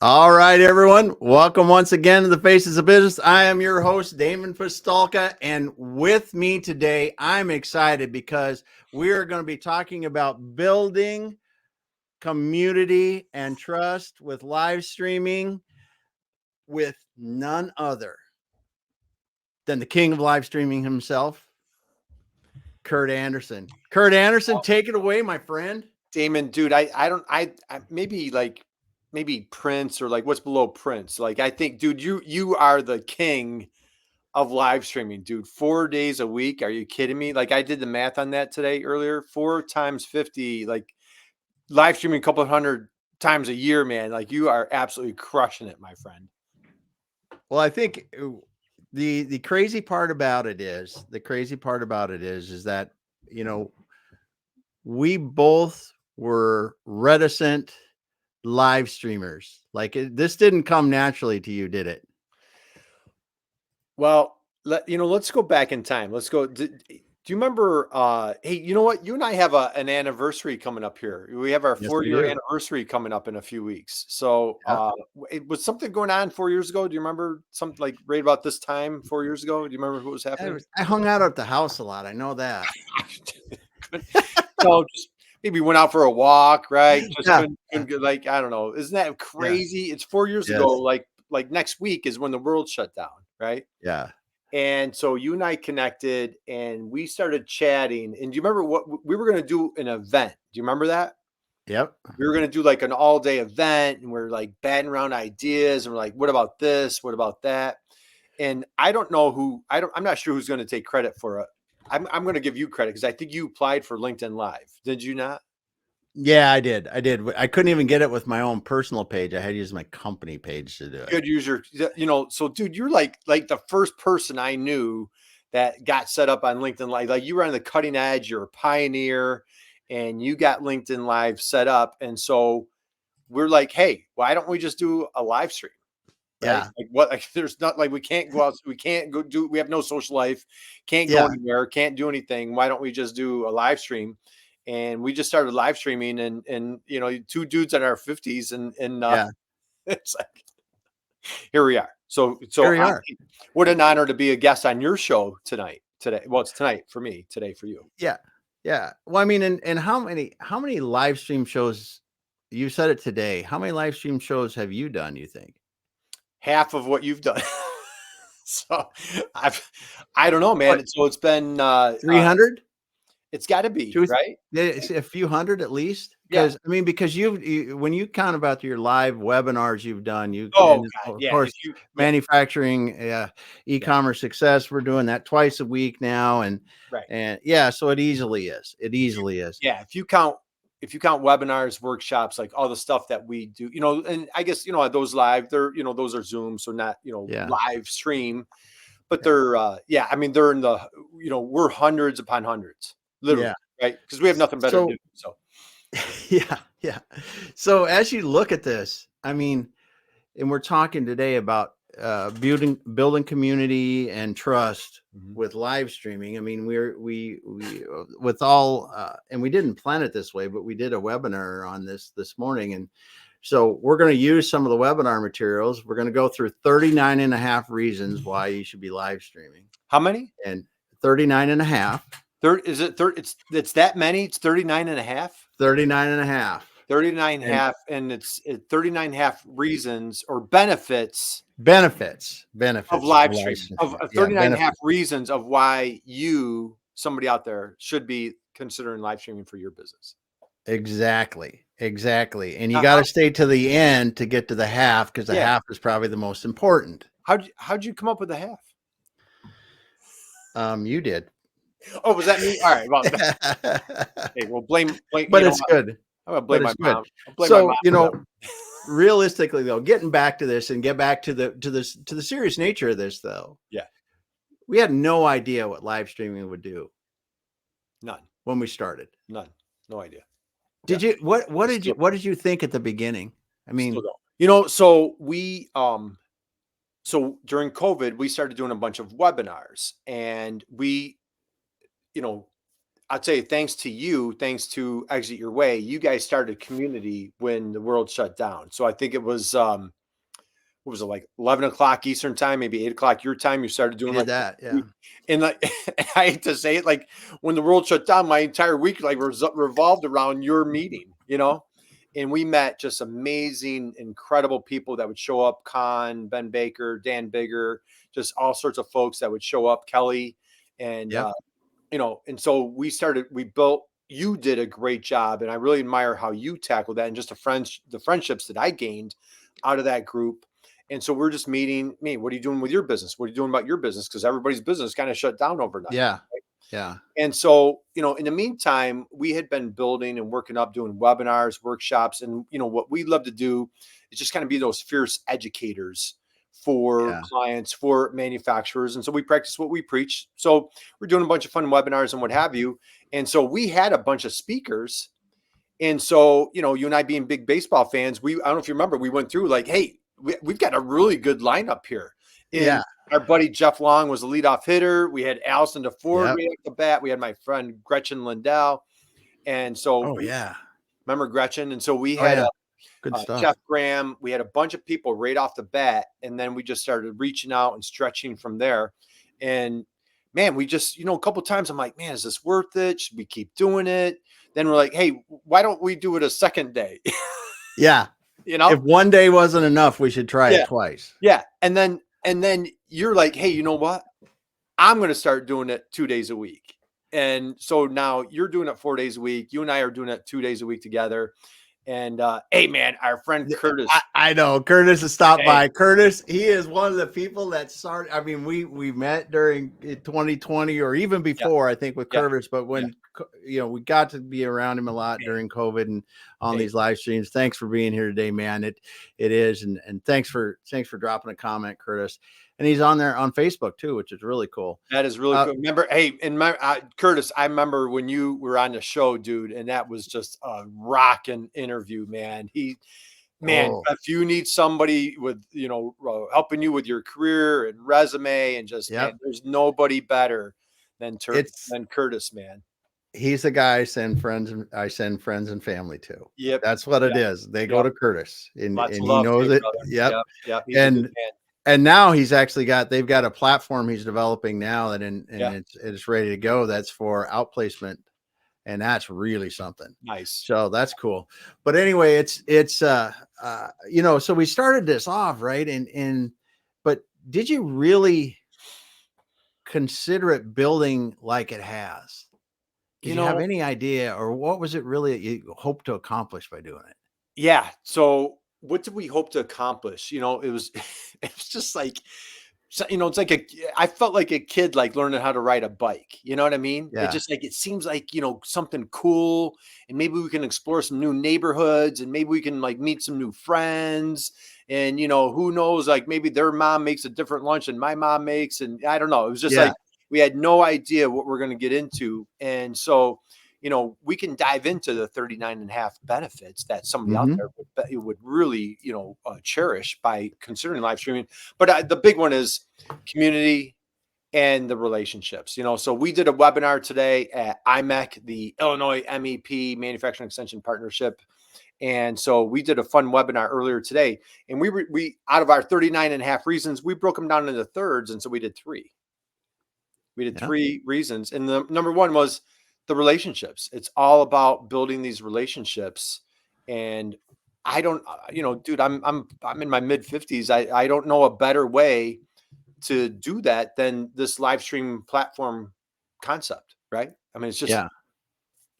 All right, everyone. Welcome once again to the Faces of Business. I am your host, Damon Pistolka, and with me today, I'm excited because we are going to be talking about building community and trust with live streaming with none other than the king of live streaming himself, Curt Anderson. Curt Anderson, take it away, my friend. Damon, dude, I maybe Prince or like what's below Prince. Like I think, dude, you are the king of live streaming, dude. 4 days a week. Are you kidding me? Like I did the math on that today earlier. 4 times 50, like live streaming a couple hundred times a year, man. Like you are absolutely crushing it, my friend. Well, I think the crazy part about it is that we both were reticent live streamers. Like this didn't come naturally to you, did it? Well, let's go back in time. Let's go. Do you remember? Hey, you know what? You and I have an anniversary coming up here. We have our Yes, 4-year we do. anniversary coming up in a few weeks. So, Yeah. it was something going on 4 years ago. Do you remember something like right about this time 4 years ago? Do you remember what was happening? I hung out at the house a lot. I know that. So just maybe went out for a walk, right? Just Yeah. couldn't get, like, I don't know. Isn't that Yeah. crazy? It's 4 years ago. Yes. Like next week is when the world shut down, right? Yeah. And so you and I connected and we started chatting. And do you remember what we were going to do? An event. Do you remember that? Yep. We were going to do like an all day event and we're like batting around ideas and we're like, what about this? What about that? And I don't know I'm not sure who's going to take credit for it. I'm going to give you credit because I think you applied for LinkedIn Live. Did you not? Yeah, I did. I couldn't even get it with my own personal page. I had to use my company page to do it. Good user, so dude, you're like the first person I knew that got set up on LinkedIn Live. Like you were on the cutting edge, you're a pioneer, and you got LinkedIn Live set up. And so we're like, hey, why don't we just do a live stream? Right? Yeah. Like what? Like there's not like we can't go out, we can't go do. We have no social life, can't go Yeah. anywhere, can't do anything. Why don't we just do a live stream? And we just started live streaming, and two dudes in our 50s, and Yeah. it's like here we are. So Here we are. what an honor to be a guest on your show tonight. Today, well, it's tonight for me. Today for you. Yeah. Yeah. Well, I mean, and how many live stream shows, you said it today, how many live stream shows have you done, you think? Half of what you've done. So I don't know, man. What, So it's been 300? it's got to be Two, right. it's a few hundred at least. Yeah. Because when you count about your live webinars you've done, Oh and God. of Yeah. course, Yeah. manufacturing, Yeah. e-commerce success, we're doing that twice a week now. Right. And yeah, so it easily is. It easily is. Yeah. If you count webinars, workshops, like all the stuff that we do, and I guess those live, they're those are Zoom, so not Yeah. live stream, but Yeah. they're they're in the we're hundreds upon hundreds, literally, Yeah. right? Because we have nothing better to So do. So yeah, yeah. So as you look at this, I mean, and we're talking today about building community and trust with live streaming. I mean, we with all and we didn't plan it this way, but we did a webinar on this morning, and so we're going to use some of the webinar materials. We're going to go through 39 and a half reasons why you should be live streaming. how many? And 39 and a half. Is it 30? It's that many. It's 39 and a half. 39 and a half. 39 and a half, and it's 39 and a half reasons or benefits of live streaming, of 39 and a half reasons of why somebody out there, should be considering live streaming for your business. Exactly. And you got to stay to the end to get to the half, because the half is probably the most important. How'd you come up with the half? You did. Oh, was that me? All right. Well, hey, well, blame. But it's good. I'm gonna blame my mom. So realistically, though, getting back to this and get back to the serious nature of this, though. Yeah. We had no idea what live streaming would do. None. When we started. None. No idea. Did you what did you think at the beginning? I mean, so we so during COVID, we started doing a bunch of webinars, and we I'll tell you, thanks to Exit Your Way, you guys started a community when the world shut down. So I think it was, what was it, like 11 o'clock Eastern time, maybe 8 o'clock your time. You started We doing did like, that. Yeah. and like, I hate to say it, like when the world shut down, my entire week like revolved around your meeting, and we met just amazing, incredible people that would show up. Ben Baker, Dan Bigger, just all sorts of folks that would show up, Kelly. And, Yep. and so we built, you did a great job. And I really admire how you tackled that and just the friendships that I gained out of that group. And so we're just meeting, what are you doing with your business? What are you doing about your business? Because everybody's business kind of shut down overnight. Yeah. Right? Yeah. And so, in the meantime, we had been building and working up, doing webinars, workshops. And, what we love to do is just kind of be those fierce educators for Yeah. clients, for manufacturers. And so we practice what we preach. So we're doing a bunch of fun webinars and what have you. And so we had a bunch of speakers. And so, you and I being big baseball fans, I don't know if you remember, we went through like, hey, we've got a really good lineup here. And Yeah. our buddy Jeff Long was a leadoff hitter. We had Allison DeFord Yep. right off the bat. We had my friend Gretchen Lindell. And so, Oh yeah. remember Gretchen? And so we Oh had yeah. Good stuff. Jeff Graham. We had a bunch of people right off the bat. And then we just started reaching out and stretching from there. And man, we just, a couple of times I'm like, man, is this worth it? Should we keep doing it? Then we're like, hey, why don't we do it a second day? Yeah. If one day wasn't enough, we should try it twice. Yeah. And then you're like, hey, you know what? I'm going to start doing it 2 days a week. And so now you're doing it 4 days a week. You and I are doing it 2 days a week together. And hey, man, our friend Curtis. I know Curtis has stopped by. Curtis, he is one of the people that started. I mean, we met during 2020 or even before, I think, with Curtis. But when we got to be around him a lot during COVID and on these live streams. Thanks for being here today, man. It is, and thanks for dropping a comment, Curtis. And he's on there on Facebook too, which is really cool. That is really cool. Remember, hey, and Curtis, I remember when you were on the show, dude, and that was just a rocking interview, man. If you need somebody with, helping you with your career and resume and just, man, there's nobody better than Curtis, man. He's the guy I send friends and family to. Yep. That's what it is. They go to Curtis and he knows it. Yep. And now they've got a platform he's developing now it's ready to go. That's for outplacement. And that's really something nice. So that's cool. But anyway, so we started this off, right. But did you really consider it building like it has? Did you have any idea, or what was it really that you hoped to accomplish by doing it? Yeah. So what did we hope to accomplish? It was just like, it's like I felt like a kid, like learning how to ride a bike. You know what I mean? Yeah. It just like, it seems like, something cool, and maybe we can explore some new neighborhoods, and maybe we can like meet some new friends, and, who knows, like maybe their mom makes a different lunch than my mom makes. And I don't know. It was just like, we had no idea what we're going to get into. And so, we can dive into the 39.5 benefits that somebody out there would really, cherish by considering live streaming. But the big one is community and the relationships, so we did a webinar today at IMEC, the Illinois MEP Manufacturing Extension Partnership. And so we did a fun webinar earlier today, and we out of our 39.5 reasons, we broke them down into thirds. And so we did 3. We did 3 reasons. And the number 1 was the relationships. It's all about building these relationships. And I don't, dude, I'm in my mid 50s. I don't know a better way to do that than this live stream platform concept. Right. I mean, it's just,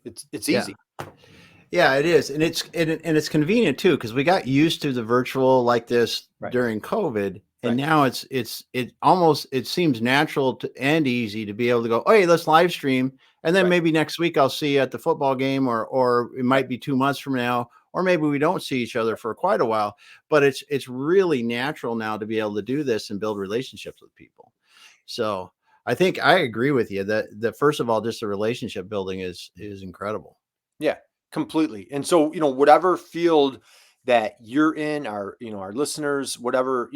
it's easy. Yeah, it is. And it's convenient too, because we got used to the virtual like this during COVID. And now it seems natural and easy to be able to go, oh, hey, let's live stream. And then maybe next week I'll see you at the football game, or it might be 2 months from now, or maybe we don't see each other for quite a while. But it's really natural now to be able to do this and build relationships with people. So I think I agree with you that first of all, just the relationship building is incredible. Yeah, completely. And so, whatever field that you're in, our listeners, whatever,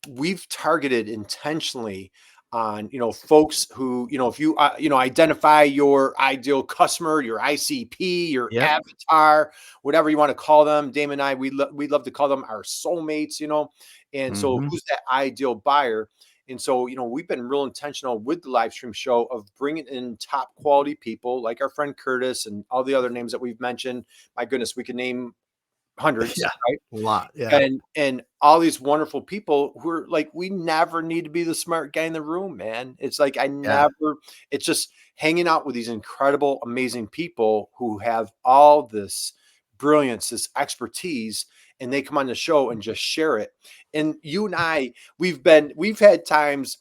we've targeted intentionally on, folks who, if you, identify your ideal customer, your ICP, your Yep. avatar, whatever you want to call them. Damon and I, we love to call them our soulmates, and so Mhm. who's that ideal buyer? And so, we've been real intentional with the live stream show of bringing in top quality people like our friend Curtis and all the other names that we've mentioned. My goodness, we could name hundreds, Yeah. right? A lot. Yeah. And all these wonderful people who are like, we never need to be the smart guy in the room, man. It's like Yeah. it's just hanging out with these incredible, amazing people who have all this brilliance, this expertise, and they come on the show and just share it. And you and I, we've had times,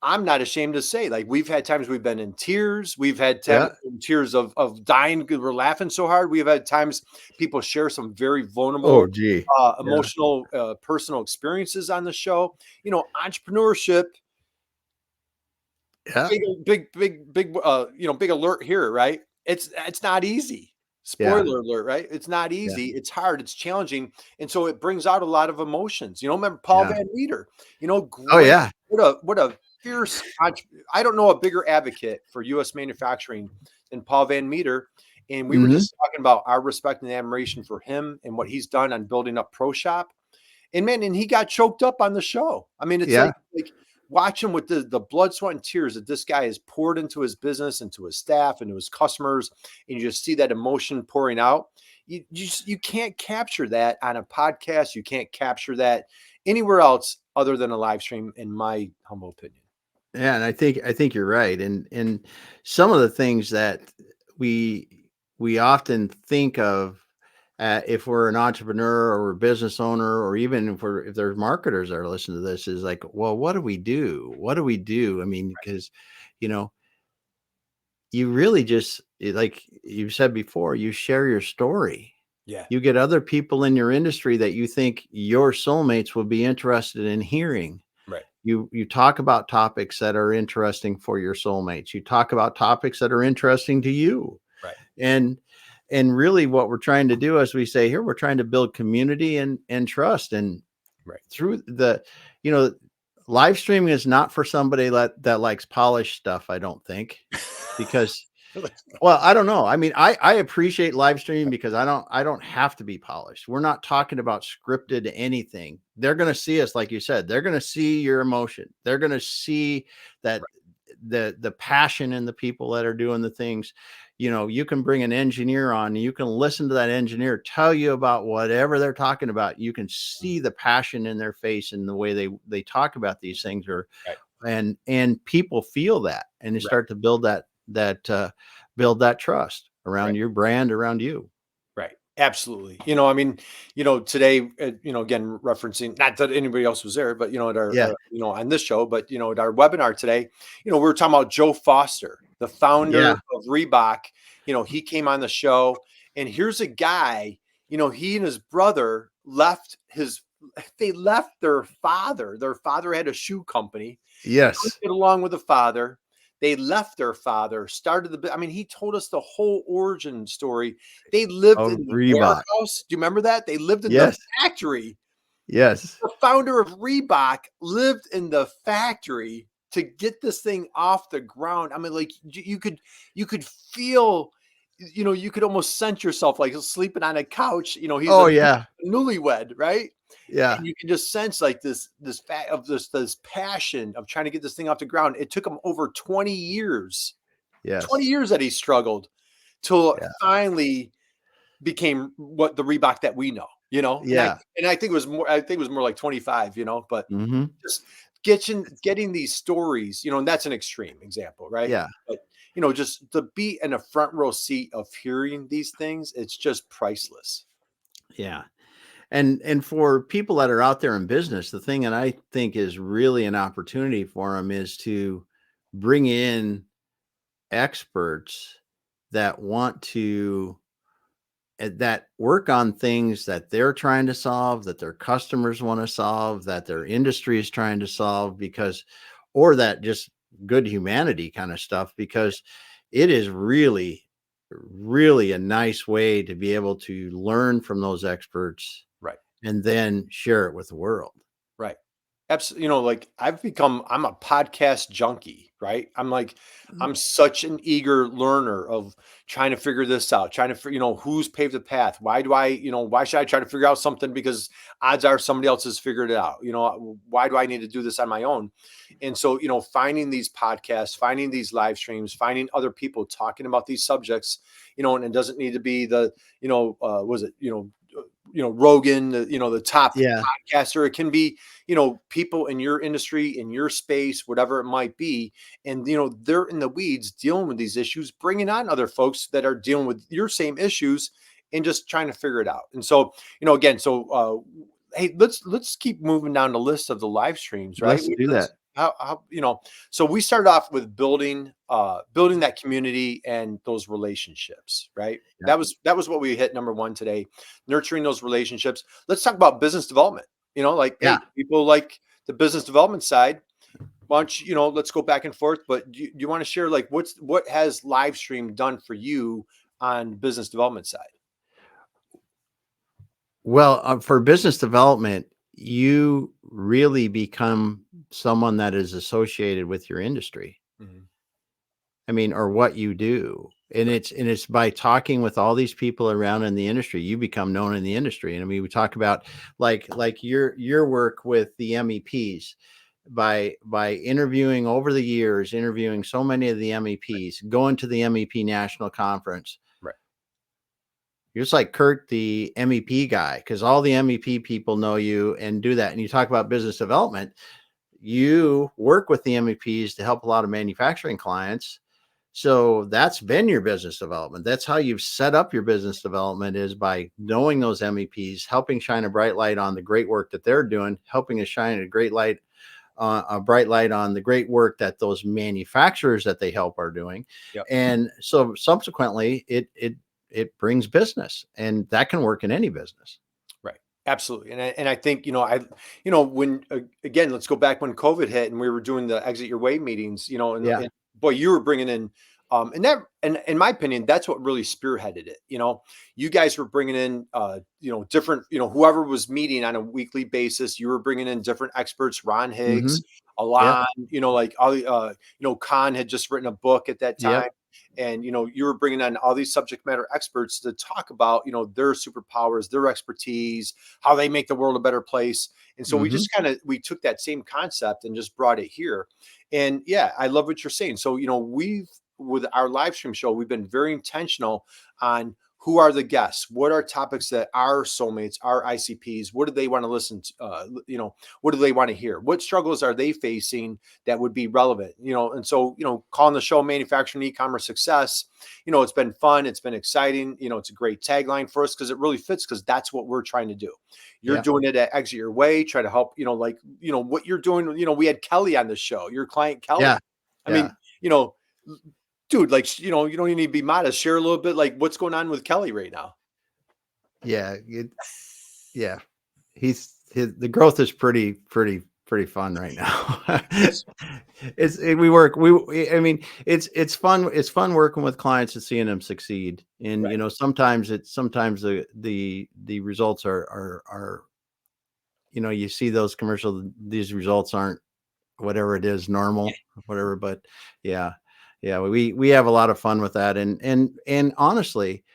I'm not ashamed to say, like, we've had times we've been in tears. We've had times Yeah. in tears of dying because we're laughing so hard. We've had times people share some very Oh, vulnerable, gee. Yeah. emotional, personal experiences on the show. Entrepreneurship, Yeah. big alert here, right? It's not easy. Yeah. Spoiler alert, right? It's not Yeah. easy. It's hard. It's challenging, and so it brings out a lot of emotions. Remember Paul Yeah. Van Meter? Oh, Great. yeah. What a fierce. I don't know a bigger advocate for U.S. manufacturing than Paul Van Meter. And we were Mhm. just talking about our respect and admiration for him and what he's done on building up Pro Shop. And man, and he got choked up on the show. I mean, it's Yeah. like watch him with the blood, sweat, and tears that this guy has poured into his business, into his staff, into his customers, and you just see that emotion pouring out. You can't capture that on a podcast. You can't capture that anywhere else other than a live stream, in my humble opinion. Yeah, and I think you're right. And some of the things that we we often think of if we're an entrepreneur or a business owner, or even if there's marketers that are listening to this, is like, well, what do we do? What do we do? I mean, because you know, you really just like you said before, you share your story. Yeah. You get other people in your industry that you think your soulmates will be interested in hearing. Right. You talk about topics that are interesting for your soulmates. You talk about topics that are interesting to you. Right. And and really what we're trying to do, as we say here, we're trying to build community and trust. And Right. through you know, live streaming is not for somebody that likes polished stuff, I don't think. Because well, I don't know. I mean, I appreciate live streaming because I don't have to be polished. We're not talking about scripted anything. They're going to see us, like you said. They're going to see your emotion. They're going to see that the passion in the people that are doing the things. You can bring an engineer on, and you can listen to that engineer tell you about whatever they're talking about. You can see the passion in their face and the way they talk about these things, or Right. and people feel that, and they Right. start to build that trust around Right. your brand, around you. Right. Absolutely. I mean, today, again, referencing, not that anybody else was there, but, at our, Yeah. on this show, but, at our webinar today, we were talking about Joe Foster, the founder Yeah. of Reebok. He came on the show, and here's a guy, he and his brother they left their father. Their father had a shoe company. Couldn't Yes. get along with the father. They left their father, started I mean, he told us the whole origin story. They lived Oh, in the Reebok. warehouse. Do you remember that? They lived in the Yes. factory. Yes. The founder of Reebok lived in the factory to get this thing off the ground. I mean, like you could feel, you could almost sense yourself like sleeping on a couch. He's Oh, a yeah. newlywed, right? Yeah. And you can just sense like this fact of this passion of trying to get this thing off the ground. It took him over 20 years, 20 Yes. years that he struggled till it Yeah. finally became what the Reebok that we know, and I Yeah. and I think it was more like 25, but Hmm. just getting these stories, and that's an extreme example, right? Yeah. But just to be in a front row seat of hearing these things, it's just priceless. Yeah. And for people that are out there in business, the thing that I think is really an opportunity for them is to bring in experts that want to that work on things that they're trying to solve, that their customers want to solve, that their industry is trying to solve, because or that just good humanity kind of stuff, because it is really a nice way to be able to learn from those experts Right. and then share it with the world. Right. Absolutely. Like I'm a podcast junkie, right? I'm such an eager learner of trying to figure this out, trying to, who's paved the path. Why should I try to figure out something? Because odds are somebody else has figured it out. Why do I need to do this on my own? And so, finding these podcasts, finding these live streams, finding other people talking about these subjects, and it doesn't need to be the, Rogan, the top Yeah. podcaster. It can be, people in your industry, in your space, whatever it might be. And, they're in the weeds dealing with these issues, bringing on other folks that are dealing with your same issues and just trying to figure it out. And so, again, hey, let's keep moving down the list of the live streams, right? Let's do that. So we started off with building that community and those relationships, right? Yeah. That was what we hit number one today, nurturing those relationships. Let's talk about business development. Hey, people like the business development side. Why don't you, let's go back and forth, but do you want to share like what has live stream done for you on business development side? Well, for business development, you really become someone that is associated with your industry. Mhm. I mean, or what you do. And it's by talking with all these people around in the industry, you become known in the industry. And I mean, we talk about like your work with the MEPs by interviewing over the years, interviewing so many of the MEPs, going to the MEP National Conference. Right. You're just like Curt, the MEP guy, because all the MEP people know you and do that. And you talk about business development, you work with the MEPs to help a lot of manufacturing clients. So that's been your business development. That's how you've set up your business development, is by knowing those MEPs, helping shine a bright light on the great work that they're doing, helping us shine a bright light on the great work that those manufacturers that they help are doing. Yep. And so subsequently it brings business, and that can work in any business. Right. Absolutely. And I think, when, again, let's go back when COVID hit and we were doing the exit your way meetings, Yeah. and boy, you were bringing in, and in my opinion, that's what really spearheaded it. You guys were bringing in, different, whoever was meeting on a weekly basis, you were bringing in different experts, Ron Higgs, Alon, like all, Khan had just written a book at that time. Yep. And, you were bringing on all these subject matter experts to talk about, their superpowers, their expertise, how they make the world a better place. And so we just we took that same concept and just brought it here. And yeah, I love what you're saying. So, with our live stream show, we've been very intentional on who are the guests, what are topics that our soulmates, our ICPs, what do they want to listen to? What do they want to hear? What struggles are they facing that would be relevant? And so, calling the show Manufacturing E-commerce Success, it's been fun. It's been exciting. It's a great tagline for us because it really fits, because that's what we're trying to do. You're doing it at Exit Your Way, try to help, what you're doing. We had Kelly on the show, your client, Kelly. Yeah. I mean, dude, like, you don't even need to be modest. Share a little bit, like, what's going on with Kelly right now. Yeah. The growth is pretty fun right now. It's fun. It's fun working with clients and seeing them succeed. And, Right. Sometimes the results are, you see those commercials, these results aren't whatever it is, normal, whatever, but yeah, we have a lot of fun with that. And honestly,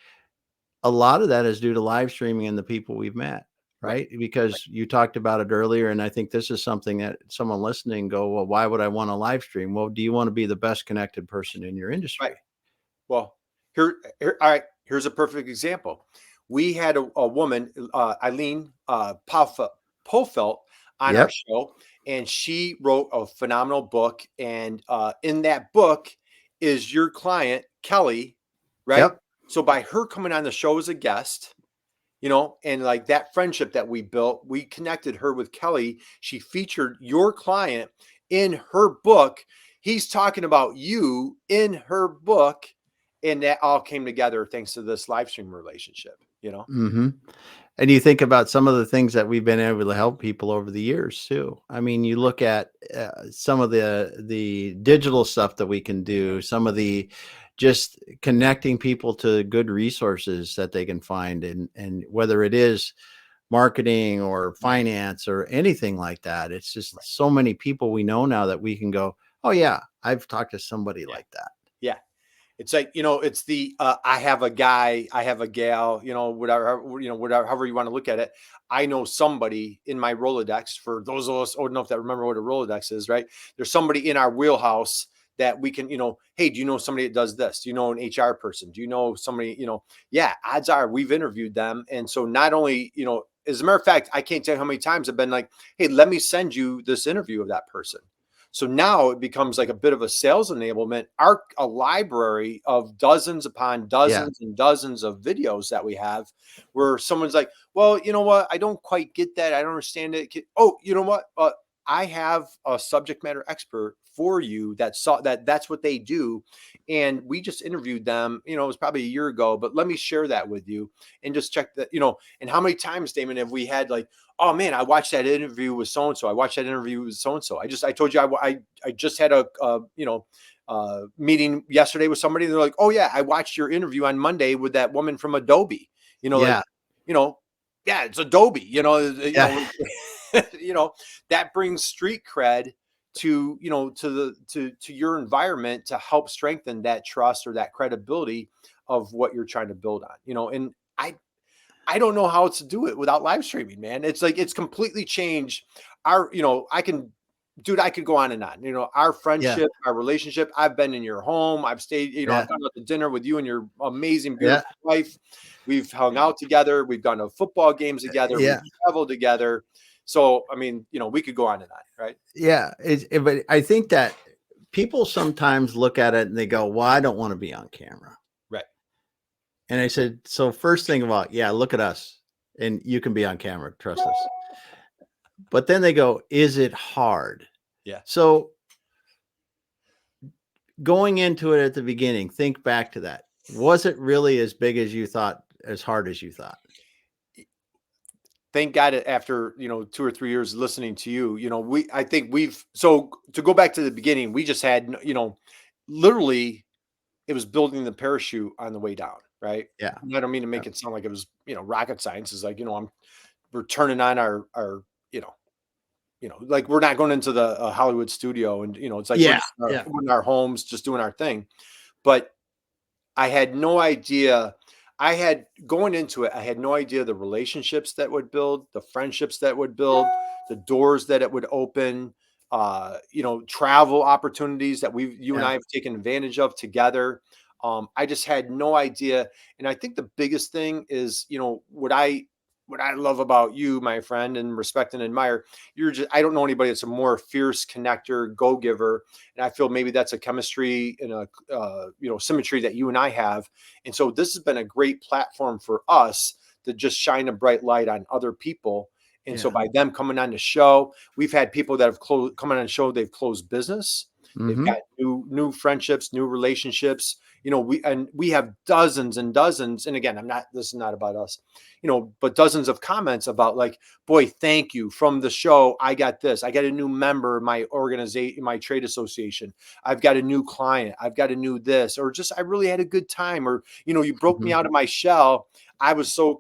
a lot of that is due to live streaming and the people we've met, right? Because you talked about it earlier. And I think this is something that someone listening go, well, why would I want to live stream? Well, do you want to be the best connected person in your industry? Right. Well, all right, here's a perfect example. We had a woman, Eileen Pofelt, on our show, and she wrote a phenomenal book. And in that book is your client, Kelly, right? Yep. So by her coming on the show as a guest, and like that friendship that we built, we connected her with Kelly. She featured your client in her book. He's talking about you in her book. And that all came together thanks to this live stream relationship, Mm-hmm. And you think about some of the things that we've been able to help people over the years too. I mean, you look at some of the digital stuff that we can do, some of the just connecting people to good resources that they can find. And whether it is marketing or finance or anything like that. It's just so many people we know now that we can go, oh yeah, I've talked to somebody like that. Yeah. It's like, it's the, I have a guy, I have a gal, whatever, whatever, however you want to look at it. I know somebody in my Rolodex. For those of us old enough that remember what a Rolodex is, right? There's somebody in our wheelhouse that we can, hey, do you know somebody that does this? Do you know an HR person? Do you know somebody, yeah, odds are we've interviewed them. And so not only, as a matter of fact, I can't tell you how many times I've been like, hey, let me send you this interview of that person. So now it becomes like a bit of a sales enablement, a library of dozens upon dozens and dozens of videos that we have where someone's like, well, you know what? I don't quite get that. I don't understand it. Oh, you know what? I have a subject matter expert for you that's what they do. And we just interviewed them, it was probably a year ago, but let me share that with you and just check that, and how many times, Damon, have we had like, oh man, I watched that interview with so-and-so. I watched that interview with so-and-so. I told you, I just had a meeting yesterday with somebody. They're like, oh yeah, I watched your interview on Monday with that woman from Adobe, like, yeah, it's Adobe, that brings street cred to, to your environment to help strengthen that trust or that credibility of what you're trying to build on, and I don't know how to do it without live streaming, man. It's like, it's completely changed our, I could go on and on, our friendship, our relationship. I've been in your home. I've stayed, I've gone out to dinner with you and your amazing, beautiful wife. We've hung out together. We've gone to football games together. We've traveled together. So, I mean, we could go on and on, right? Yeah. But I think that people sometimes look at it and they go, well, I don't want to be on camera. Right. And I said, so first thing about, look at us and you can be on camera. Trust us. But then they go, is it hard? Yeah. So going into it at the beginning, think back to that. Was it really as big as you thought, as hard as you thought? Thank God after, 2 or 3 years listening to you, I think so to go back to the beginning, we just had, literally it was building the parachute on the way down. Right. Yeah. I don't mean to make it sound like it was, rocket science. Is like, we're turning on our, like we're not going into the Hollywood studio and, it's like, we're in our homes, just doing our thing. But I had no idea. Going into it, I had no idea the relationships that would build, the friendships that would build, the doors that it would open, travel opportunities that you and I have taken advantage of together. I just had no idea. And I think the biggest thing is, what I love about you, my friend, and respect and admire, I don't know anybody that's a more fierce connector, go-giver. And I feel maybe that's a chemistry and a, symmetry that you and I have. And so this has been a great platform for us to just shine a bright light on other people. And so by them coming on the show, we've had people that have come on the show, they've closed business. They've got new friendships, new relationships. We have dozens and dozens. And again, this is not about us, but dozens of comments about like, boy, thank you from the show. I got this. I got a new member, my organization, my trade association. I've got a new client. I've got a new this, or just, I really had a good time. Or, you broke me out of my shell. I was so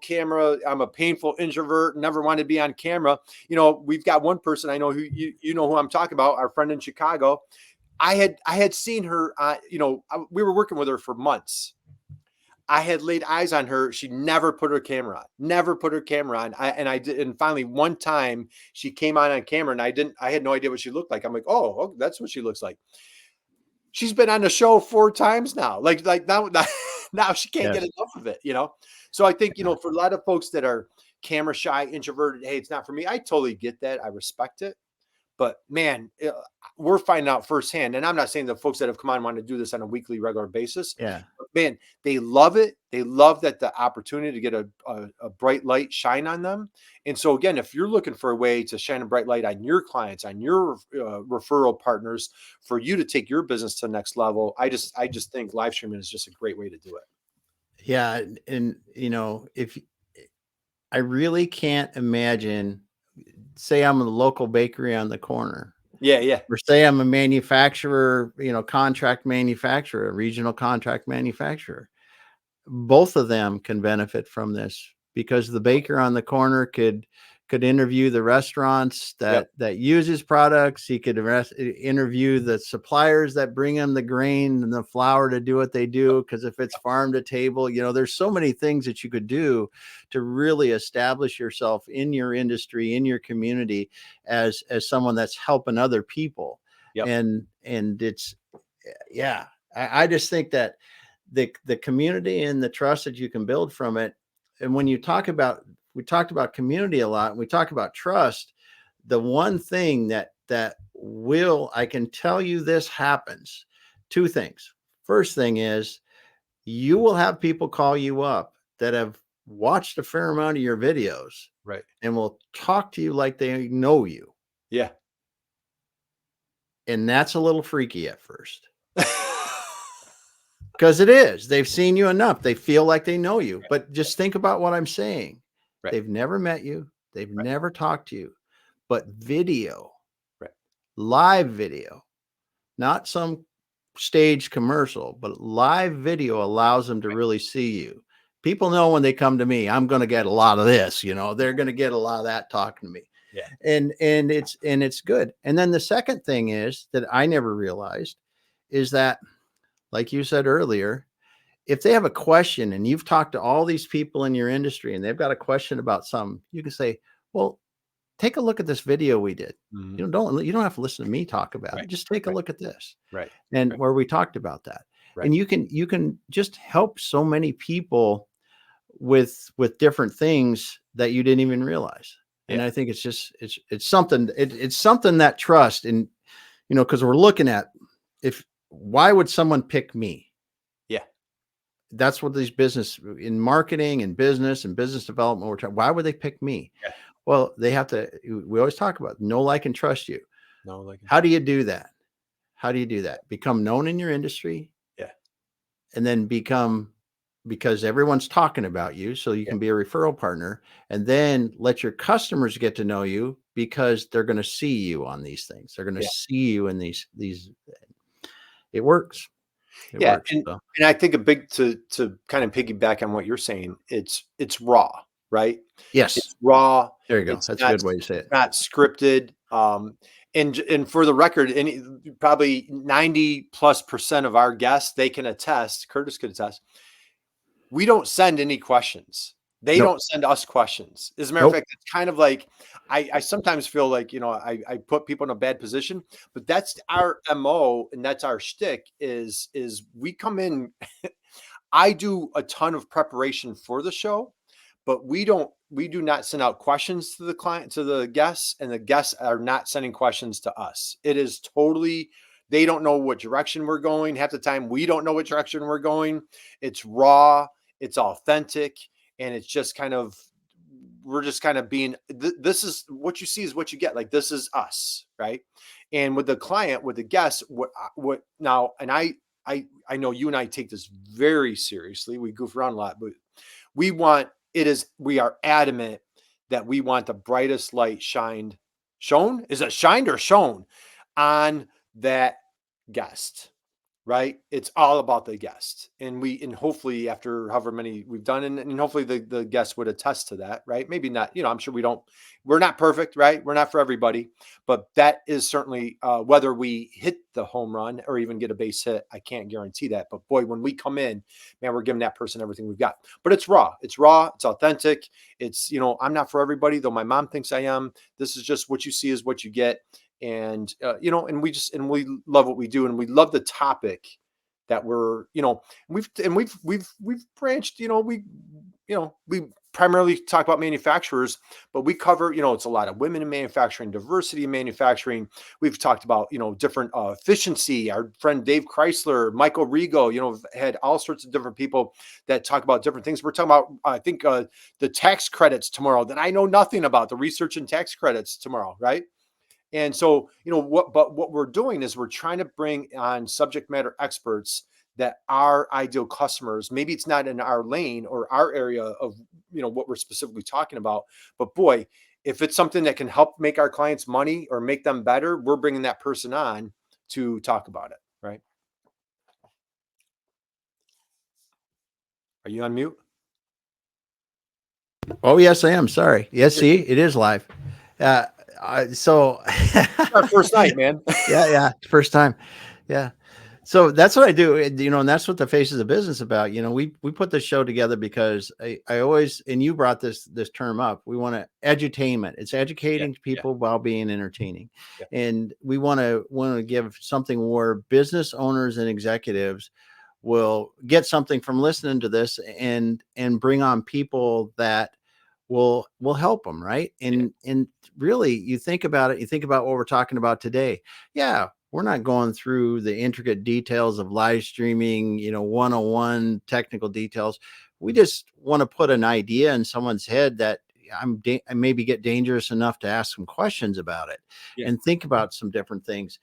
I'm a painful introvert, never wanted to be on camera. We've got one person I know who you know who I'm talking about, our friend in Chicago. I had seen her, we were working with her for months. I had laid eyes on her. She never put her camera on, I did. And finally one time she came on camera and I had no idea what she looked like. I'm like, oh, that's what she looks like. She's been on the show 4 times now. Like now she can't get enough of it, So I think, for a lot of folks that are camera shy, introverted, hey, it's not for me. I totally get that. I respect it. But man, we're finding out firsthand. And I'm not saying the folks that have come on want to do this on a weekly, regular basis. Yeah. But man, they love it. They love that the opportunity to get a bright light shine on them. And so again, if you're looking for a way to shine a bright light on your clients, on your referral partners, for you to take your business to the next level, I just think live streaming is just a great way to do it. Yeah. And if I really can't imagine, say I'm a local bakery on the corner. Yeah. Or say I'm a manufacturer, contract manufacturer, regional contract manufacturer. Both of them can benefit from this because the baker on the corner could interview the restaurants that use his products. He could interview the suppliers that bring him the grain and the flour to do what they do. Because if it's farm to table, you know, there's so many things that you could do to really establish yourself in your industry, in your community, as someone that's helping other people. And it's, yeah, I just think that the community and the trust that you can build from it. And when you talk about, we talked about community a lot, and we talk about trust. The one thing that I can tell you this happens, two things. First thing is, you will have people call you up that have watched a fair amount of your videos, right, and will talk to you like they know you. Yeah. And that's a little freaky at first. Because it is. They've seen you enough. They feel like they know you. But just think about what I'm saying. Right. They've never met you. They've never talked to you. But video, live video, not some staged commercial, but live video allows them to really see you. People know when they come to me, I'm going to get a lot of this, you know, they're going to get a lot of that talking to me. Yeah. And it's good. And then the second thing is that I never realized is that, like you said earlier, if they have a question and you've talked to all these people in your industry and they've got a question about something, you can say, well, take a look at this video we did. You know, you don't have to listen to me talk about it. Just take a look at this. And where we talked about that. And you can just help so many people with different things that you didn't even realize. And I think it's just, it's something, it's something that trust. And, you know, cause we're looking at, why would someone pick me? That's what these business in marketing and business development, we're talking, why would they pick me? Well, they have to, we always talk about know, like, and trust you. How do you do that? How do you do that? Become known in your industry. And then because everyone's talking about you, so you can be a referral partner, and then let your customers get to know you because they're going to see you on these things. They're going to see you in these, it works. It works, and I think a big to kind of piggyback on what you're saying, it's raw, right? Yes, it's raw. There you go. That's a good way to say it. Not scripted. And for the record, probably 90+% of our guests, they can attest. Curtis could attest. We don't send any questions. They don't send us questions. As a matter of fact, it's kind of like, I sometimes feel like, you know, I put people in a bad position, but that's our MO and that's our shtick is we come in. I do a ton of preparation for the show, but we do not send out questions to the client, to the guests, and the guests are not sending questions to us. It is totally, they don't know what direction we're going. Half the time we don't know what direction we're going. It's raw, it's authentic. And it's just kind of, we're just kind of being, this is what you see is what you get. Like, this is us. Right. And with the client, with the guests, what now, and I know you and I take this very seriously. We goof around a lot, but we are adamant that we want the brightest light shown? Is it shined or shown on that guest? Right. It's all about the guest. And hopefully after however many we've done, and hopefully the guests would attest to that. Right. Maybe not, you know, I'm sure we're not perfect. Right. We're not for everybody, but that is certainly whether we hit the home run or even get a base hit. I can't guarantee that. But boy, when we come in, man, we're giving that person everything we've got. But it's raw. It's raw. It's authentic. It's, you know, I'm not for everybody, though my mom thinks I am. This is just what you see is what you get. And, you know, and we love what we do. And we love the topic that we're, you know, we've branched, you know, we primarily talk about manufacturers, but we cover, you know, it's a lot of women in manufacturing, diversity in manufacturing. We've talked about, you know, different efficiency. Our friend Dave Chrysler, Michael Rigo, you know, had all sorts of different people that talk about different things. We're talking about, I think, the tax credits tomorrow that I know nothing about, the research and tax credits tomorrow, right? And so, you know, what we're doing is we're trying to bring on subject matter experts that are ideal customers. Maybe it's not in our lane or our area of, you know, what we're specifically talking about, but boy, if it's something that can help make our clients money or make them better, we're bringing that person on to talk about it. Right. Are you on mute? Oh, yes, I am. Sorry. Yes, see, it is live. Uh, so, Our first night, man. yeah, first time. Yeah. So that's what I do, and that's what the Faces of Business about. We put this show together because I always, and you brought this term up. We want to edutainment. It's Yeah, educating yeah, people while being entertaining, yeah, and we want to give something where business owners and executives will get something from listening to this, and bring on people that will help them, right? yeah, And really, you think about it, you think about what we're talking about today. Yeah, we're not going through the intricate details of live streaming, 101 technical details. We just want to put an idea in someone's head that I maybe get dangerous enough to ask some questions about it yeah, and think about some different things,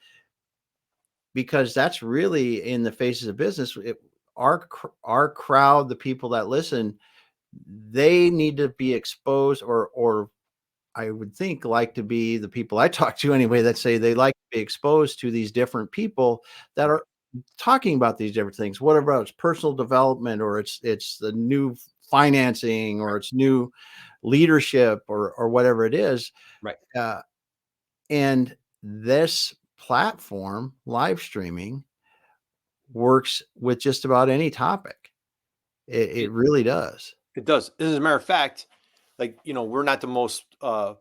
because that's really in the Faces of Business. Our crowd, the people that listen, they need to be exposed, or I would think like to be the people I talk to anyway, that say they like to be exposed to these different people that right, are talking about these different things, whatever it's personal development, or it's the new financing, or it's new leadership, or whatever it is. right. Uh, and this platform, live streaming, works with just about any topic. It It, really does. it does. As a matter of fact, like, we're not the most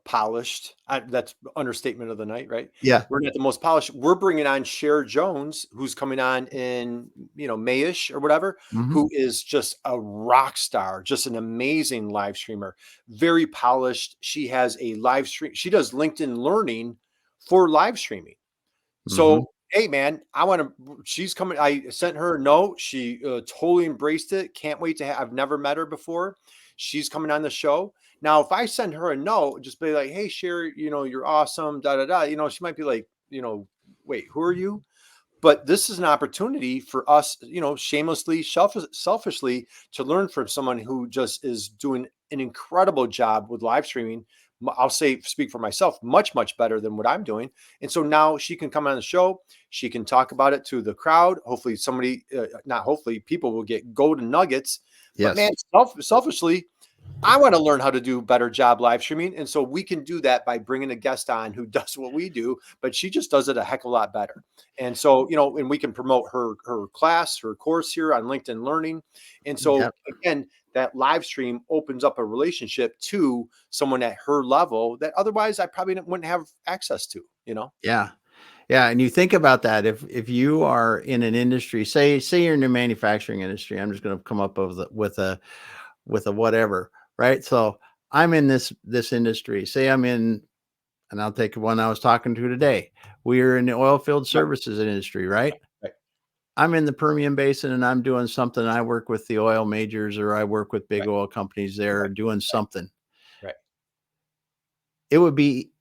polished. That's understatement of the night, right? Yeah. We're not the most polished. We're bringing on Cher Jones, who's coming on in Mayish or whatever, Hmm. who is just a rock star, just an amazing live streamer, very polished. She has a live stream. She does LinkedIn Learning for live streaming. Hmm. So, hey, man, she's coming. I sent her a note. She totally embraced it. Can't wait to I've never met her before. She's coming on the show. Now, if I send her a note, just be like, hey, Sherry, you're awesome, da da da. She might be like, wait, who are you? But this is an opportunity for us, shamelessly, selfishly, to learn from someone who just is doing an incredible job with live streaming. I'll speak for myself, much, much better than what I'm doing. And so now she can come on the show. She can talk about it to the crowd. Hopefully, not hopefully, people will get golden nuggets. But Yes. man, selfishly, I want to learn how to do a better job live streaming. And so we can do that by bringing a guest on who does what we do, but she just does it a heck of a lot better. And so, and we can promote her class, her course here on LinkedIn Learning. And so Yep. again, that live stream opens up a relationship to someone at her level that otherwise I probably wouldn't have access to. Yeah. Yeah, and you think about that, if you are in an industry, say you're in the manufacturing industry. I'm just going to come up with a whatever, right? So I'm in this industry. Say I'm in, and I'll take one I was talking to today. We're in the oil field Right, services industry, right? right, I'm in the Permian Basin, and I'm doing something. I work with the oil majors, or I work with big right, oil companies there right, doing something. right. It would be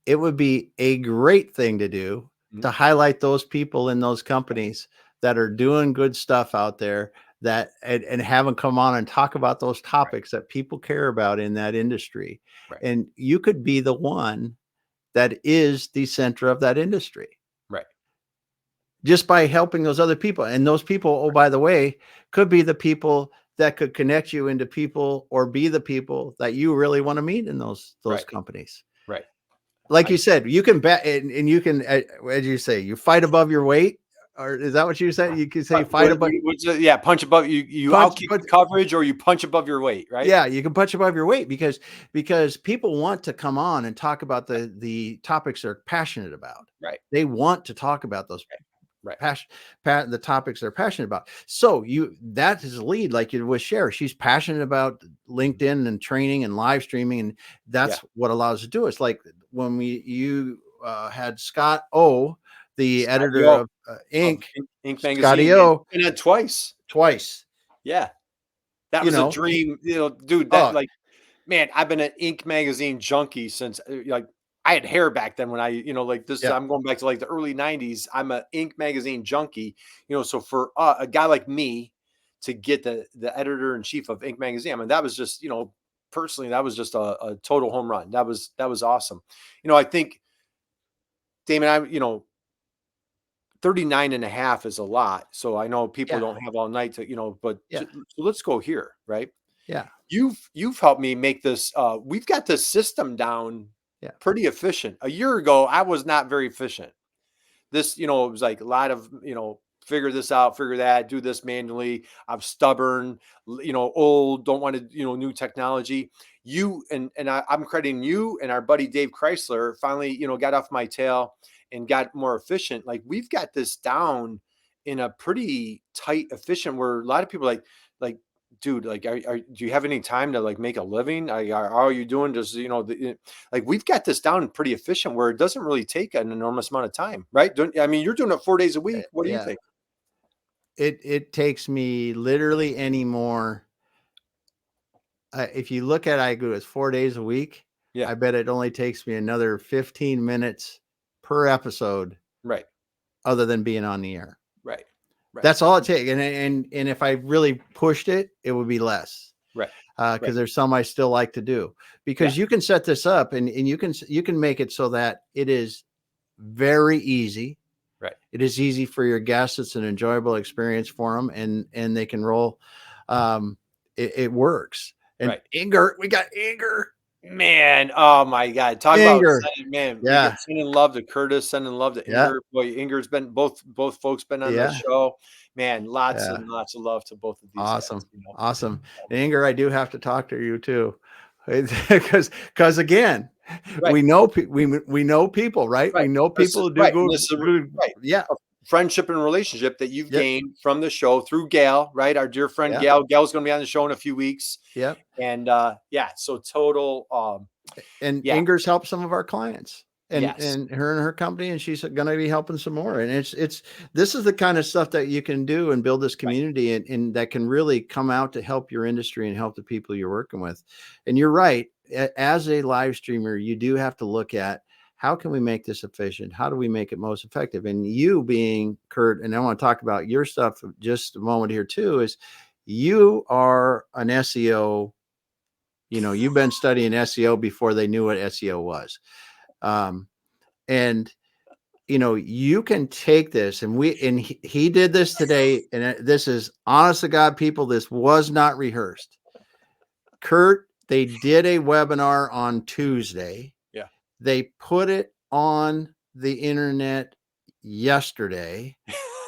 a great thing to do, Mhm. to highlight those people in those companies that are doing good stuff out there, that and have them come on and talk about those Right, topics that people care about in that industry. right, And you could be the one that is the center of that industry right, just by helping those other people. And those people, oh, by the way, could be the people that could connect you into people, or be the people that you really want to meet in those right, companies. right. Like I you said, you can bet, and you can, as you say, you fight above your weight, or is that what you said? You can say you fight above, yeah, punch above you punch, outkick but the coverage or you punch above your weight, right? yeah, you can punch above your weight, because people want to come on and talk about the topics they're passionate about. Right, They want to talk about those right, passion, the topics they're passionate about. So that is a lead, like you with Cher. She's passionate about LinkedIn and training and live streaming, and yeah. that's what allows us to do. It's like when you had Scott O, the Scotty editor O of of Inc. Ink Scotty Magazine, man. O, Been on twice. twice. Yeah, that You was a know, dream, dude. That oh like, man, I've been an Ink Magazine junkie since like I had hair back then when like this. yeah, I'm going back to like the early '90s. I'm a Ink Magazine junkie. So for a guy like me to get the editor in chief of Ink Magazine, I mean, that was just personally that was just a total home run. That was awesome. I think Damon, 39 and a half is a lot. So I know people yeah, don't have all night to, but yeah, so let's go here, right? yeah. you've helped me make this. We've got this system down Yeah. pretty efficient. A year ago, I was not very efficient. This, it was like a lot of, figure this out, figure that, do this manually. I'm stubborn, old, don't want to, new technology. I'm crediting you and our buddy Dave Chrysler finally, got off my tail and got more efficient. Like we've got this down in a pretty tight, efficient, where a lot of people like, dude, like, do you have any time to like make a living? How are you doing? Just, like we've got this down pretty efficient where it doesn't really take an enormous amount of time, right? You're doing it 4 days a week. What do you think? It takes me literally anymore. If you look at, I go, it's 4 days a week. Yeah. I bet it only takes me another 15 minutes per episode. Right. Other than being on the air. Right. That's all it takes. And if I really pushed it, it would be less. Right. Because there's some I still like to do, because you can set this up and you can make it so that it is very easy. Right. It is easy for your guests. It's an enjoyable experience for them, and they can roll. It works. And Inger, we got Inger. Man, oh my God! Talk Inger. About man. Yeah, sending love to Curtis, sending love to Inger. Boy, Inger's been both folks been on the show. Man, lots and lots of love to both of these. Awesome, guys, awesome. And Inger, I do have to talk to you too, because again, we know people, right? We know people who do good. Yeah. Friendship and relationship that you've gained from the show through Gail, right? Our dear friend Gail. Gail's going to be on the show in a few weeks. Yep. And so total. And Inger's helped some of our clients, and her and her company, and she's going to be helping some more. And this is the kind of stuff that you can do and build this community, and that can really come out to help your industry and help the people you're working with. And you're right. As a live streamer, you do have to look at, how can we make this efficient? How do we make it most effective? And you being Curt, and I want to talk about your stuff just a moment here too, is you are an SEO. You've been studying SEO before they knew what SEO was. And you can take this, and he did this today. And this is, honest to God, people, this was not rehearsed. Curt, they did a webinar on Tuesday. They put it on the internet yesterday,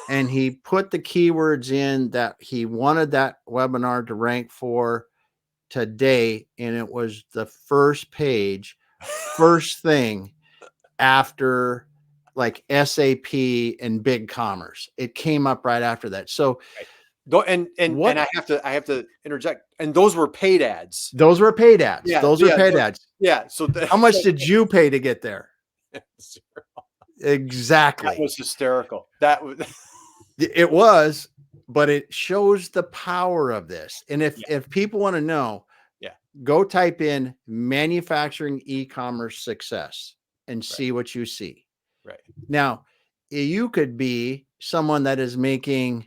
and he put the keywords in that he wanted that webinar to rank for today. And it was the first page, first thing after like SAP and Big Commerce. It came up right after that. So, and I have to interject. And those were paid ads. Those were paid ads. Those were paid ads. Yeah. So how much did you pay to get there? Exactly. That was hysterical. That was. It was, but it shows the power of this. And if people want to know, go type in manufacturing e-commerce success and see what you see. Right. Now, you could be someone that is making,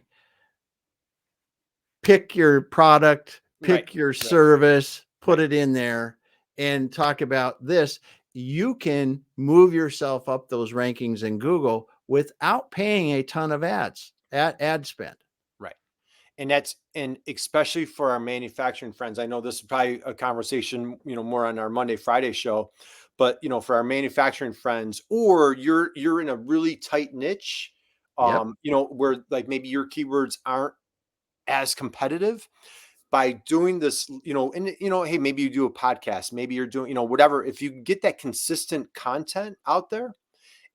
pick your product, pick your service, put it in there and talk about this. You can move yourself up those rankings in Google without paying a ton of ad spend. Right. And especially for our manufacturing friends, I know this is probably a conversation, more on our Monday, Friday show, but for our manufacturing friends, or you're in a really tight niche, where like maybe your keywords aren't as competitive, by doing this, hey, maybe you do a podcast, maybe you're doing, whatever. If you get that consistent content out there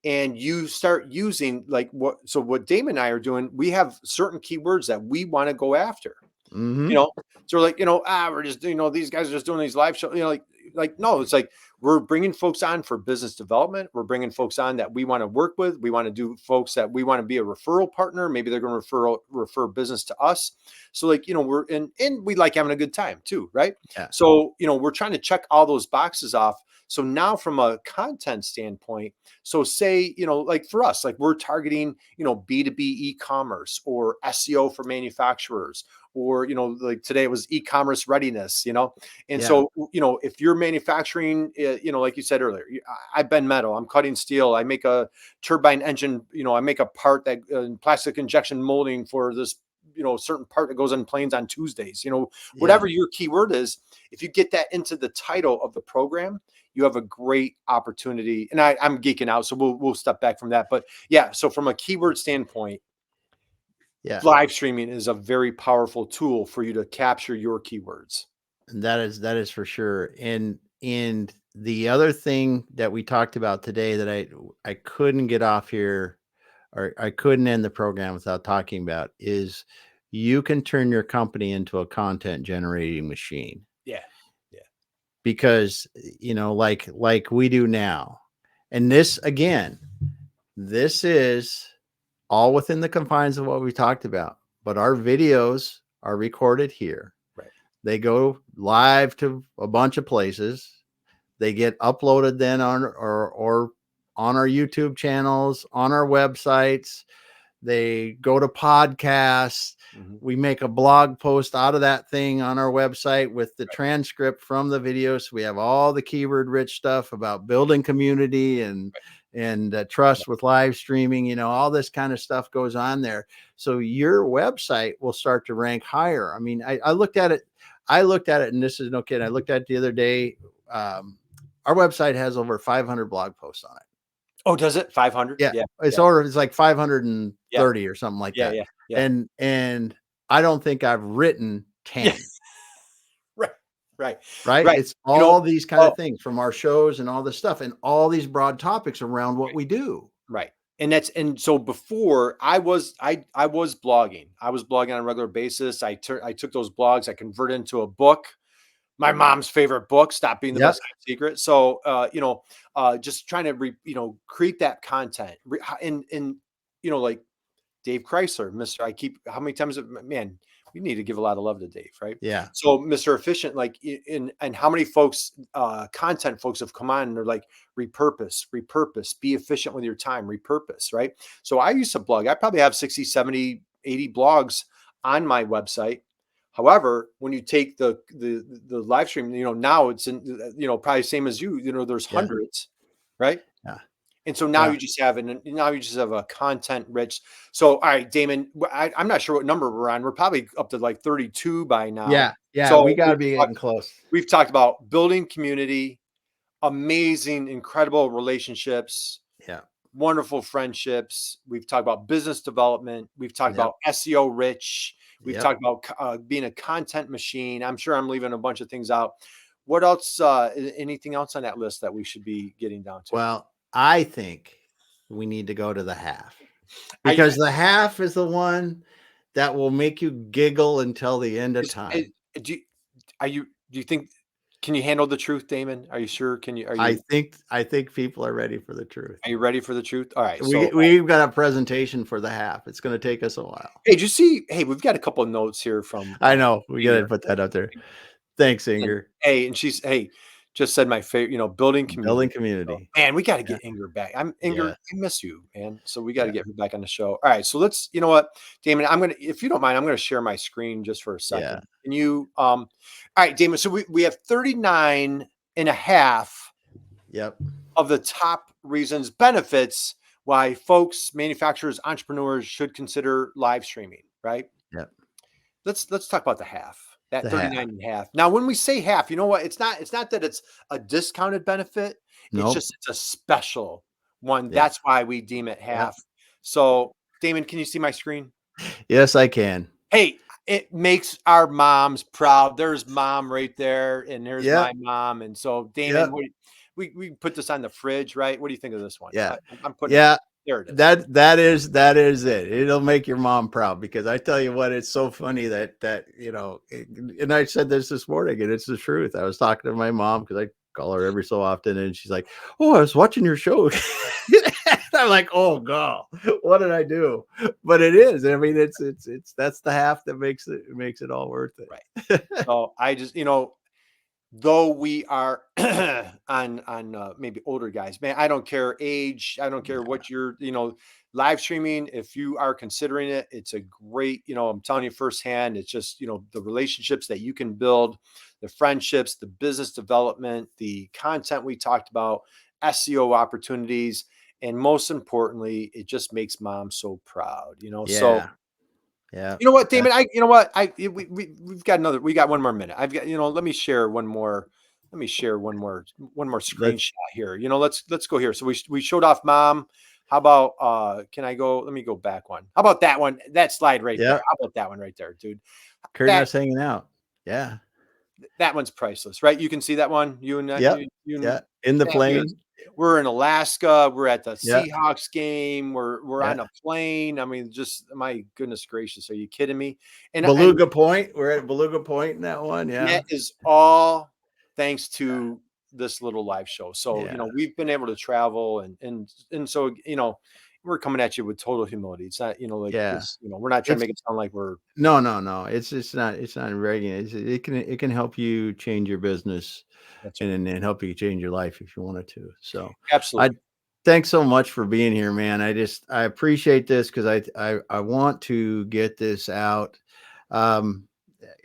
and you start using what Damon and I are doing, we have certain keywords that we want to go after, so we're like, we're just, these guys are just doing these live shows, no, it's like, we're bringing folks on for business development. We're bringing folks on that we want to work with. We want to do folks that we want to be a referral partner. Maybe they're going to refer business to us. So we're and we like having a good time too. Right. Yeah. So, we're trying to check all those boxes off. So now from a content standpoint, so say, like for us, like we're targeting, B2B e-commerce or SEO for manufacturers, or, like today it was e-commerce readiness, and so, if you're manufacturing, like you said earlier, I bend metal, I'm cutting steel, I make a turbine engine, I make a part that plastic injection molding for this certain part that goes on planes on Tuesdays, Yeah. whatever your keyword is, if you get that into the title of the program, you have a great opportunity. And I'm geeking out, so we'll step back from that. But yeah, so from a keyword standpoint, Yeah. live streaming is a very powerful tool for you to capture your keywords. And that is for sure. And the other thing that we talked about today that I couldn't get off here, or I couldn't end the program without talking about, is you can turn your company into a content generating machine. Yeah. Yeah. Because like we do now. And this is all within the confines of what we talked about. But our videos are recorded here. Right. They go live to a bunch of places. They get uploaded then on or on our YouTube channels, on our websites. They go to podcasts. Mhm. We make a blog post out of that thing on our website with the transcript from the videos. We have all the keyword rich stuff about building community and trust with live streaming. All this kind of stuff goes on there. So your website will start to rank higher. I mean, I looked at it. And this is no kidding. I looked at it the other day. Our website has over 500 blog posts on it. Oh, does it? 500? Yeah. Yeah. It's like 530 or something like that. Yeah. And I don't think I've written 10. Yeah. Right. It's all these kind of things from our shows and all this stuff and all these broad topics around what we do. Right. And so before I was blogging. I was blogging on a regular basis. I took those blogs, I converted into a book. My mom's favorite book, Stop Being the Best Kept Secret. So, just trying to, create that content and like Dave Chrysler, how many times, man, we need to give a lot of love to Dave, right? Yeah. So Mr. Efficient, and how many folks, content folks have come on and they're like, repurpose, be efficient with your time, repurpose, right? So I used to blog. I probably have 60, 70, 80 blogs on my website. However, when you take the live stream, now it's in, probably same as you, there's hundreds, right? Yeah. And so now you just have a content rich. So, all right, Damon, I'm not sure what number we're on. We're probably up to like 32 by now. Yeah. So we got to be getting close. We've talked about building community, amazing, incredible relationships. Yeah. Wonderful friendships. We've talked about business development. We've talked about SEO rich. We've talked about being a content machine. I'm sure I'm leaving a bunch of things out. What else? Anything else on that list that we should be getting down to? Well, I think we need to go to the half, because the half is the one that will make you giggle until the end of time. Do you think? Can you handle the truth, Damon? Are you sure? I think people are ready for the truth. Are you ready for the truth? All right. We've got a presentation for the half. It's going to take us a while. Hey, did you see? Hey, we've got a couple of notes here from. I know we got to put that up there. Thanks, Inger. And she's just said my favorite. Building community. Building community. Oh, man, we got to get Inger back. Inger. I miss you, man. So we got to get her back on the show. All right. So let's. You know what, Damon? If you don't mind, I'm gonna share my screen just for a second. Yeah. Can you? All right, Damon. So we have 39 and a half. Yep. Of the top reasons, benefits why folks, manufacturers, entrepreneurs should consider live streaming. Right. Yep. Let's talk about the half. That 39 and a half. Now, when we say half, you know what? It's not that it's a discounted benefit. Nope. It's a special one. Yeah. That's why we deem it half. Yep. So, Damon, can you see my screen? Yes, I can. Hey, it makes our moms proud. There's mom right there, and there's my mom. And so, Damon, we put this on the fridge, right? What do you think of this one? Yeah. I'm putting there it is. That is it. It'll make your mom proud, because I tell you what, it's so funny that and I said this morning, and it's the truth. I was talking to my mom, because I call her every so often, and she's like, "Oh, I was watching your show." I'm like, "Oh God, what did I do?" But it is. I mean, it's that's the half that makes it all worth it. Right. So I just, though we are on maybe older guys, man, I don't care age. I don't care what you're, live streaming. If you are considering it, it's a great, I'm telling you firsthand, it's just, the relationships that you can build, the friendships, the business development, the content we talked about, SEO opportunities. And most importantly, it just makes mom so proud, So Yeah. You know what, Damon? You know what? We've got we got one more minute. I've got, let me share one more. Let me share one more Let's, screenshot here. Let's go here. So we showed off mom. How about can I go? Let me go back one. How about that one? That slide right there. yeah. How about that one right there, dude? Curt and us hanging out. Yeah. That one's priceless, right? You can see that one. You and Yep. you Yeah. and In the man, plane. we're in Alaska. We're at the Yeah. Seahawks game. We're on Yeah. a plane. I mean, just my goodness gracious, are you kidding me? And Beluga Point. We're at Beluga Point in that one. Yeah. that is all thanks to this little live show. So, Yeah. we've been able to travel and so, we're coming at you with total humility. It's not, like Yeah. this, we're not trying to make it sound like we're No. It's not regular. It can help you change your business that's right. and help you change your life if you wanted to. So I Absolutely. thanks so much for being here, man. I appreciate this because I want to get this out. Um,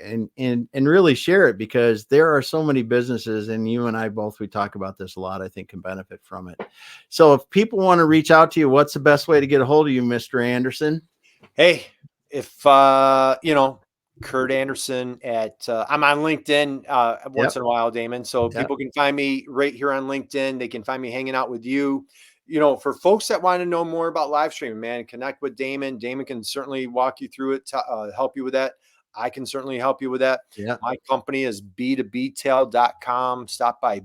and really share it because there are so many businesses, and you and I both, we talk about this a lot, I think can benefit from it. So if people want to reach out to you, what's the best way to get a hold of you, Mr. Anderson? Hey, if Curt Anderson at I'm on LinkedIn once Yep. in a while, Damon. So Yep. people can find me right here on LinkedIn. They can find me hanging out with you. For folks that want to know more about live streaming, man, connect with Damon. Damon can certainly walk you through it, to help you with that. I can certainly help you with that. Yep. My company is b2btail.com. Stop by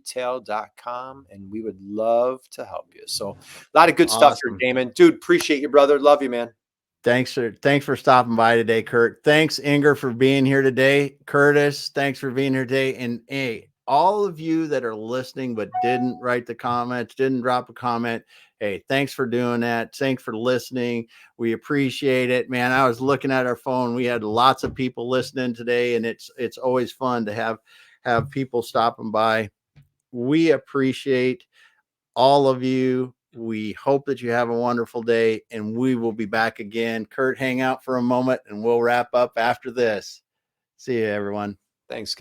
b2btail.com and we would love to help you. So a lot of good stuff here, Awesome. Damon. Dude, appreciate you, brother. Love you, man. Thanks for stopping by today, Curt. Thanks, Inger, for being here today. Curtis, thanks for being here today. And hey, all of you that are listening but didn't write the comments, didn't drop a comment. Hey, thanks for doing that. Thanks for listening. We appreciate it, man. I was looking at our phone. We had lots of people listening today, and it's always fun to have people stopping by. We appreciate all of you. We hope that you have a wonderful day, and we will be back again. Curt, hang out for a moment and we'll wrap up after this. See you, everyone. Thanks, guys.